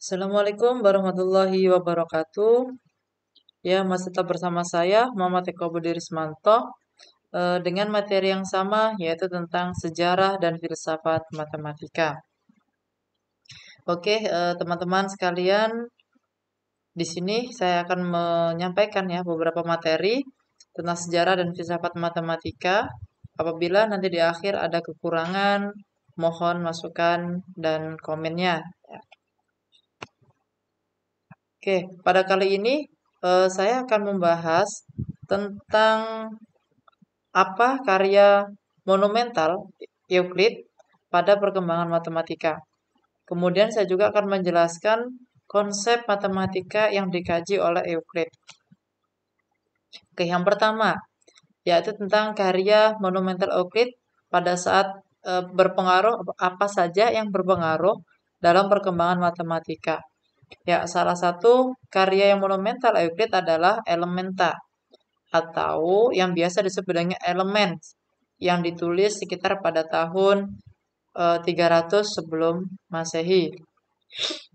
Assalamualaikum warahmatullahi wabarakatuh. Ya, masih tetap bersama saya Muhammad Eko Budi Rismanto dengan materi yang sama yaitu tentang sejarah dan filsafat matematika. Oke, teman-teman sekalian, di sini saya akan menyampaikan ya beberapa materi tentang sejarah dan filsafat matematika. Apabila nanti di akhir ada kekurangan, mohon masukan dan komennya. Oke, pada kali ini saya akan membahas tentang apa karya monumental Euclid pada perkembangan matematika. Kemudian saya juga akan menjelaskan konsep matematika yang dikaji oleh Euclid. Oke, yang pertama yaitu tentang karya monumental Euclid pada saat berpengaruh apa saja yang berpengaruh dalam perkembangan matematika. Ya, salah satu karya yang monumental Euclid adalah Elementa atau yang biasa disebut dengan Elements yang ditulis sekitar pada tahun 300 sebelum Masehi.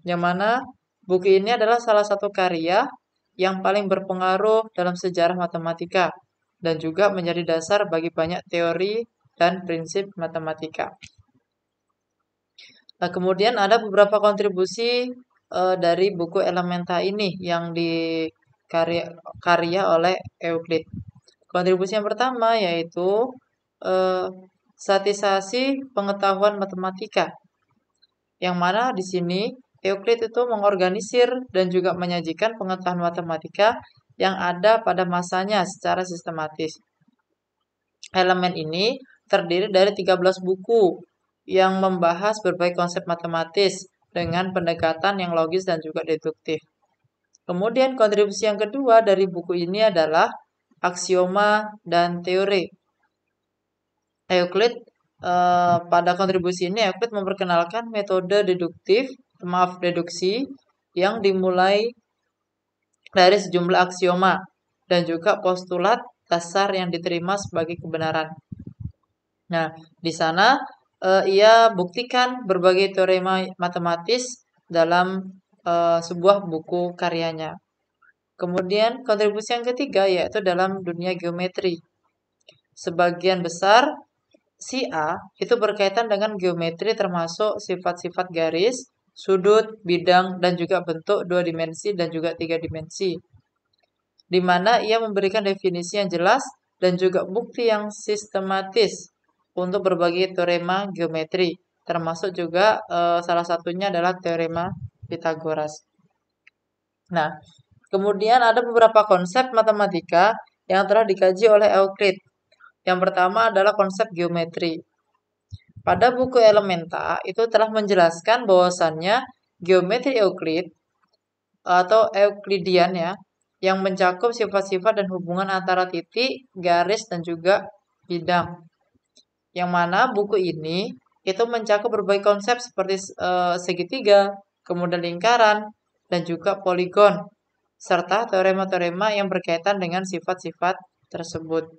Yang mana buku ini adalah salah satu karya yang paling berpengaruh dalam sejarah matematika dan juga menjadi dasar bagi banyak teori dan prinsip matematika. Nah, kemudian ada beberapa kontribusi dari buku Elementa ini yang dikarya oleh Euclid. Kontribusi yang pertama yaitu eh, statisasi pengetahuan matematika, yang mana di sini Euclid itu mengorganisir dan juga menyajikan pengetahuan matematika yang ada pada masanya secara sistematis. Elemen ini terdiri dari 13 buku yang membahas berbagai konsep matematis dengan pendekatan yang logis dan juga deduktif. Kemudian kontribusi yang kedua dari buku ini adalah aksioma dan teori. Euclid pada kontribusi ini Euclid memperkenalkan metode deduksi yang dimulai dari sejumlah aksioma dan juga postulat dasar yang diterima sebagai kebenaran. Nah, di sana ia buktikan berbagai teorema matematis dalam sebuah buku karyanya. Kemudian kontribusi yang ketiga yaitu dalam dunia geometri. Sebagian besar si A itu berkaitan dengan geometri termasuk sifat-sifat garis, sudut, bidang, dan juga bentuk 2 dimensi dan juga 3 dimensi. Di mana ia memberikan definisi yang jelas dan juga bukti yang sistematis untuk berbagai teorema geometri, termasuk juga salah satunya adalah teorema Pythagoras. Nah, kemudian ada beberapa konsep matematika yang telah dikaji oleh Euclid. Yang pertama adalah konsep geometri. Pada buku Elementa itu telah menjelaskan bahwasannya geometri Euclid atau Euclidean ya, yang mencakup sifat-sifat dan hubungan antara titik, garis, dan juga bidang. Yang mana buku ini itu mencakup berbagai konsep seperti segitiga, kemudian lingkaran, dan juga poligon, serta teorema-teorema yang berkaitan dengan sifat-sifat tersebut.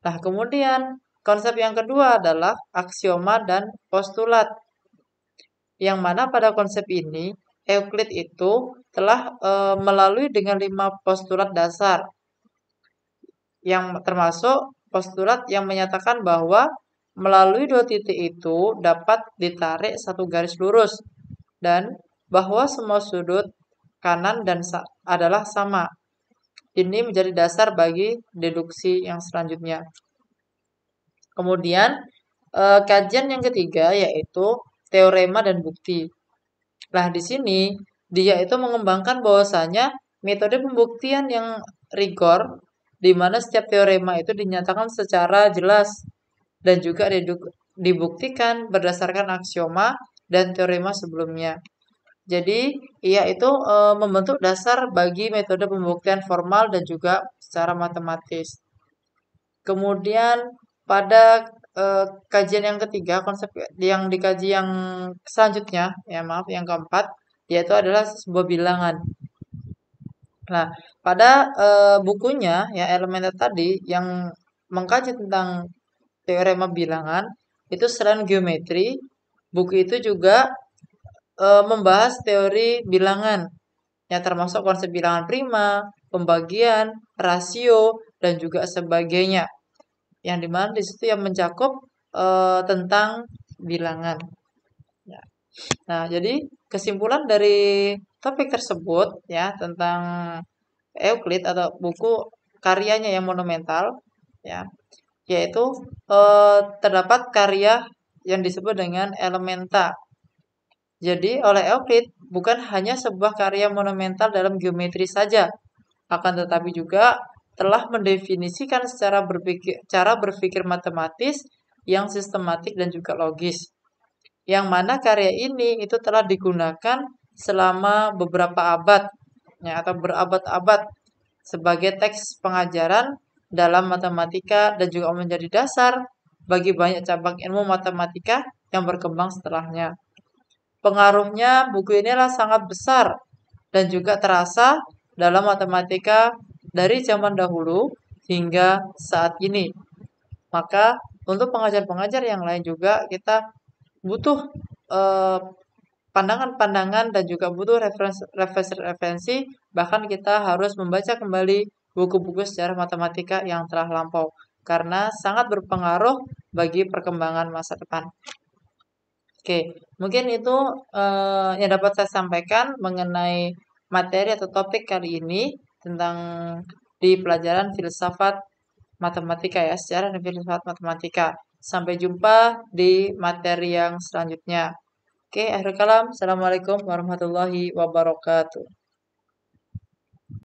Nah, kemudian konsep yang kedua adalah aksioma dan postulat. Yang mana pada konsep ini Euclid itu telah melalui dengan 5 postulat dasar yang termasuk postulat yang menyatakan bahwa melalui dua titik itu dapat ditarik satu garis lurus dan bahwa semua sudut kanan dan adalah sama. Ini menjadi dasar bagi deduksi yang selanjutnya. Kemudian kajian yang ketiga yaitu teorema dan bukti. Nah, di sini dia itu mengembangkan bahwasanya metode pembuktian yang rigor di mana setiap teorema itu dinyatakan secara jelas dan juga dibuktikan berdasarkan aksioma dan teorema sebelumnya. Jadi, ia itu membentuk dasar bagi metode pembuktian formal dan juga secara matematis. Kemudian pada kajian yang ketiga, konsep yang dikaji yang selanjutnya, ya maaf, yang keempat, yaitu adalah sebuah bilangan. Nah, pada bukunya, ya Elementa tadi, yang mengkaji tentang teorema bilangan, itu selain geometri, buku itu juga membahas teori bilangan, yang termasuk konsep bilangan prima, pembagian, rasio, dan juga sebagainya. Yang dimana di situ yang mencakup tentang bilangan. Ya. Nah, jadi kesimpulan dari topik tersebut ya tentang Euclid atau buku karyanya yang monumental ya, yaitu terdapat karya yang disebut dengan Elementa. Jadi oleh Euclid bukan hanya sebuah karya monumental dalam geometri saja, akan tetapi juga telah mendefinisikan cara berpikir matematis yang sistematik dan juga logis. Yang mana karya ini itu telah digunakan selama beberapa abad ya, atau berabad-abad sebagai teks pengajaran dalam matematika dan juga menjadi dasar bagi banyak cabang ilmu matematika yang berkembang setelahnya. Pengaruhnya buku inilah sangat besar dan juga terasa dalam matematika dari zaman dahulu hingga saat ini. Maka untuk pengajar-pengajar yang lain juga kita butuh eh, pandangan-pandangan dan juga butuh referensi-referensi, bahkan kita harus membaca kembali buku-buku sejarah matematika yang telah lampau karena sangat berpengaruh bagi perkembangan masa depan. Oke, mungkin itu yang dapat saya sampaikan mengenai materi atau topik kali ini tentang di pelajaran filsafat matematika ya, sejarah dan filsafat matematika. Sampai jumpa di materi yang selanjutnya. Oke, akhir kalam. Assalamualaikum warahmatullahi wabarakatuh.